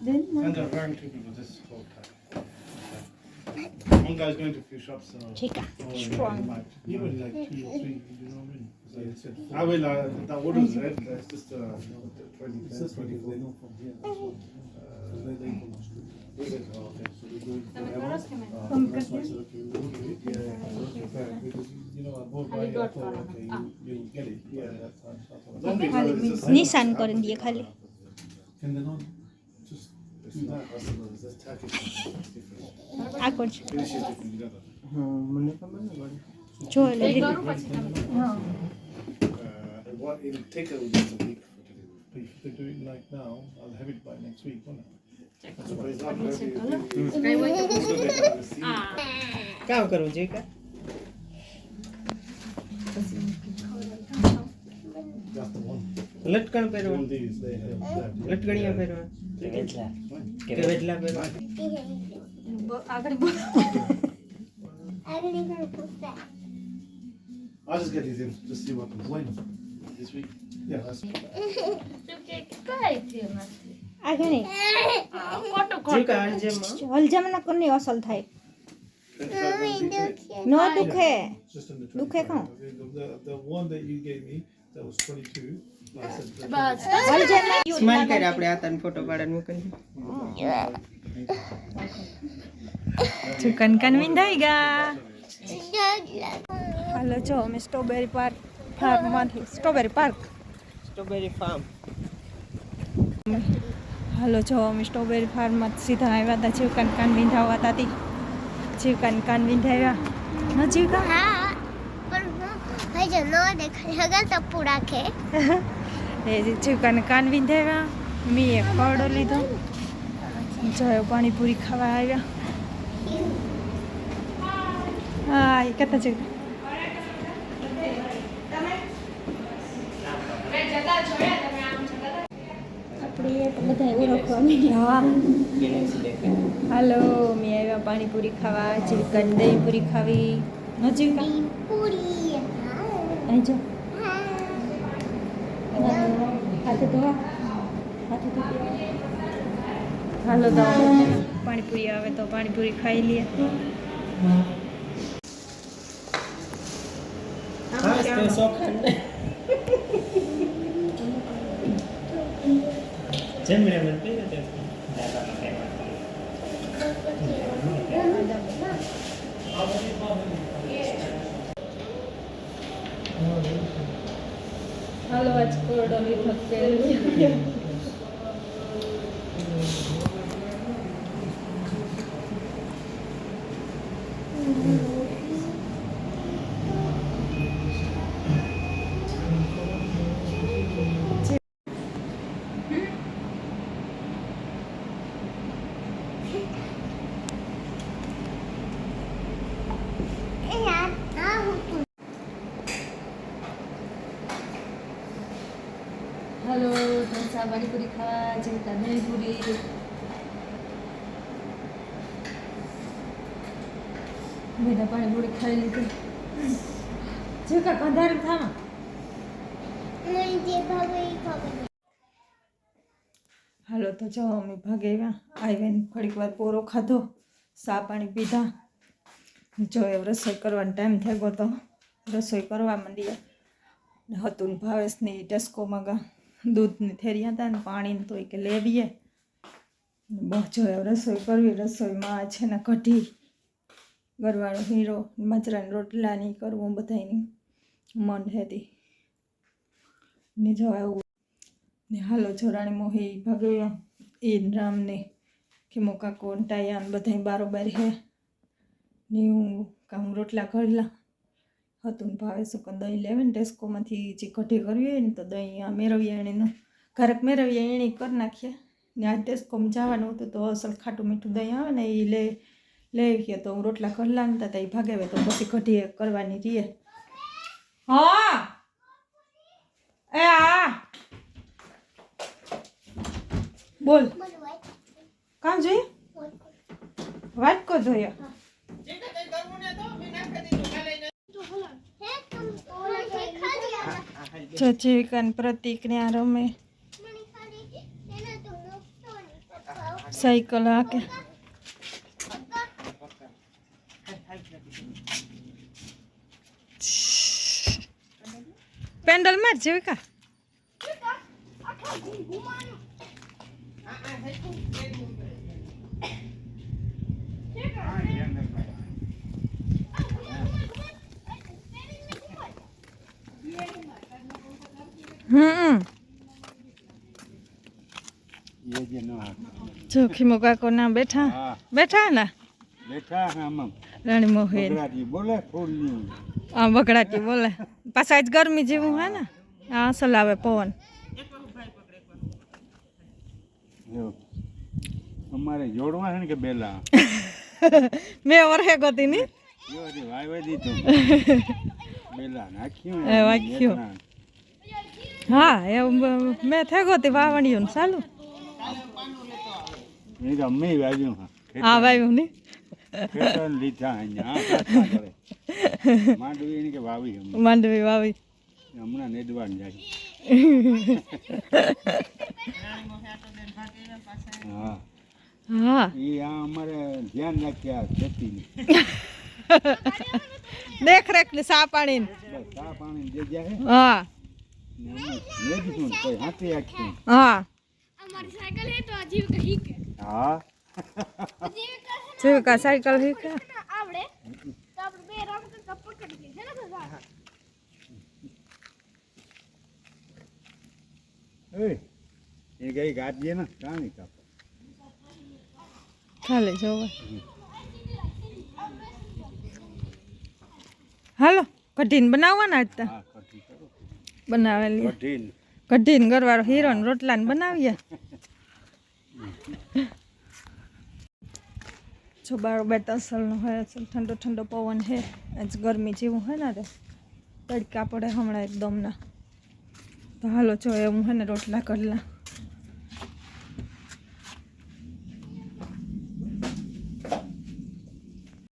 Then And they're hiring 2 people this whole time. One guy's going to a few shops, so Chica, he strong. might. You were like 2 or 3, you know what I mean? So they said 4. I will. That order is red. That's just 20 It's pence, just because 24. they know from here. That's why. So they from Australia. Is it? Oh, okay. So they go wherever. That's why I said, okay, we'll order it. Because, you know, I bought by I thought, okay, you'll get it. Yeah, that time. So I thought, Don't be ખાલી nervous, just- નિશાન કરીને દઈએ ખાલી. can they not just It's do not that? possible. It's just Turkish. It's different. આ કોણ છે? Finish it different together. જો એટલે It'll take just a week for delivery. But if they do it like now, I'll have it by next week, won't I? But it's not ready. It's good they can receive. કામ કરવું જોઈએ કા That's the one. લટકણ પહેરવા All these they have that. લટકણિયા પહેરવા કે વેડલા પહેરવા I'll just get these in. Just see what comes. When? This week. Yeah, that's આગળ નહીં જીવકા આજે હલજામના કોની અસલ થાય 25 ન દુખે just under 25. દુખે કાં Okay, the one that you gave me, that was 22. I said, હલજામના smile કરે આપણે આ તને ફોટો પાડીને મૂકીને ચિકન કન વિંધાઈ ગયા હાલો જો અમે સ્ટ્રોબેરી પાર્ક ફાર્મમાંથી સ્ટ્રોબેરી પાર્ક સ્ટ્રોબેરી ફાર્મ હાલો જો અમે સ્ટ્રોબેરી ફાર્મમાં સીધા આવ્યા હતા ચિકન કાન વિંધાવા હતા ચિકન કાન વિંધાવ્યા ન ચિકન हाँ पर भाई जो नो देखेगा तो पूरा के એ ચિકન કાન વિંધાવ્યા મેં એક કવડો લીધો જો પાણીપુરી ખાવા આવ્યા હા એ કહેતા છે આપણે તો બધા ઓળખવા હા હાલો મેં આવ્યા પાણીપુરી ખાવા ચિકન દહીં પૂરી ખાવી ન ચિકન पूरी અહીં જો હાથે ધોવા હાથે ધોવા હાલો તો પાણીપુરી આવે તો પાણીપુરી ખાઈ લઈએ હા તો સોખંડ જમણે મને કહી દે હાલો આજ કોરડો લીધો તેલ હાલો ઢોસા પાણીપુરી ખાવા ચિકન દહીં પૂરી બધા પાણીપુરી ખાઈ લીધી ચિકન કંધારી ખાવા नहीं जे भागे खबर હાલો તો જો અમે ભાગ્યા આવીને ઘડીક વાર પોરો ખાધો ચા પાણી પીધા જો એ રસોઈ કરવાનો ટાઈમ થઈ ગયો તો રસોઈ કરવા માંડીએ હતું ને ભાવેશની ટેસ્કોમાં ગા દૂધની થેરિયા હતા ને પાણીને તો કે લેવીએ બસ જો એ રસોઈ કરવી રસોઈમાં છે ને કઢી ગરવાળો હીરો મચરાની રોટલાની કરવું બધાની મન હતી ને જો આવું ને હાલો જોરાણી મોહી ભગવ્યા એ રામને કે મોકા કોંટાયા ને બધા બારોબાર હે ને હું કામ રોટલા કરેલા હતું ને ભાવે શું કે દહીં લેવે ને ટેસ્કોમાંથી જે કઢી કરવી હોય ને તો દહીં આ મેળવ્યા એણે ઘરક મેળવ્યા એણે કરી નાખીએ ને આ ટેસ્કોમાં જવાનું હતું તો અસલ ખાટું મીઠું દહીં આવે ને એ લેવીએ તો હું રોટલા કરેલા ને હતા એ ભાગાવે તો પછી કઢી કરવાની રીએ હા એ આ બોલ કામ જોઈએ વાટકો જોયો જો જીવિકાન પ્રતિક ને આ રમે સાયકલ હાકે પેન્ડલ માર જેવી ये जे नो જોખીમો કાકો ના બેઠા બેઠા ને બેઠા આમ રાણી મોહેન બગડાટી બોલે ફૂલ ની આ બગડાટી બોલે પાછા આજ ગરમી જેવું હે ને આ અસલ આવે પવન અમારે જોડવા છે ને કે બેલા મેં વરહે ગોતી ની યો રે વાય દીધું બેલા નાખ્યું એ વાખ્યું હા એ મેં થઈ ગોતી વાવણ્યું ચાલુ એ ગમે વાવ્યું હા વાવ્યું ની ખેતર લીધા અહીંયા કરે માંડવી ને કે વાવી માંડવી વાવી હમણાં નેદવાન જાય હા હા એ આ અમારે ધ્યાન રાખ્યા ખેતીની દેખરેખ ને સા પાણી બસ ચા પાણી દે જાય હા ને અમે નેદશું કોઈ હાથી આખી હા અમારી સાયકલ હે તો અજીબ કહી કે હા જીવિકા સાયકલ શીખે આવડે તો આપણે બે રમ કે પકડી લે છે ને દાદા એ ગઈ ગાત દે ને કાણી કાપ ખાલી જોવા હાલો કઢીને બનાવવાના જ તા હા કઢી કરો બનાવેલી કઢીન કઢીને ગરવારો હીરો ને રોટલા ને બનાવીએ જો બારોબાર અસલનો હોય અસલ ઠંડો ઠંડો પવન છે આજ ગરમી જેવું હોય ને રે તડકા પડે હમણાં એકદમ ના તો હાલો જો હું હે ને રોટલા કરલા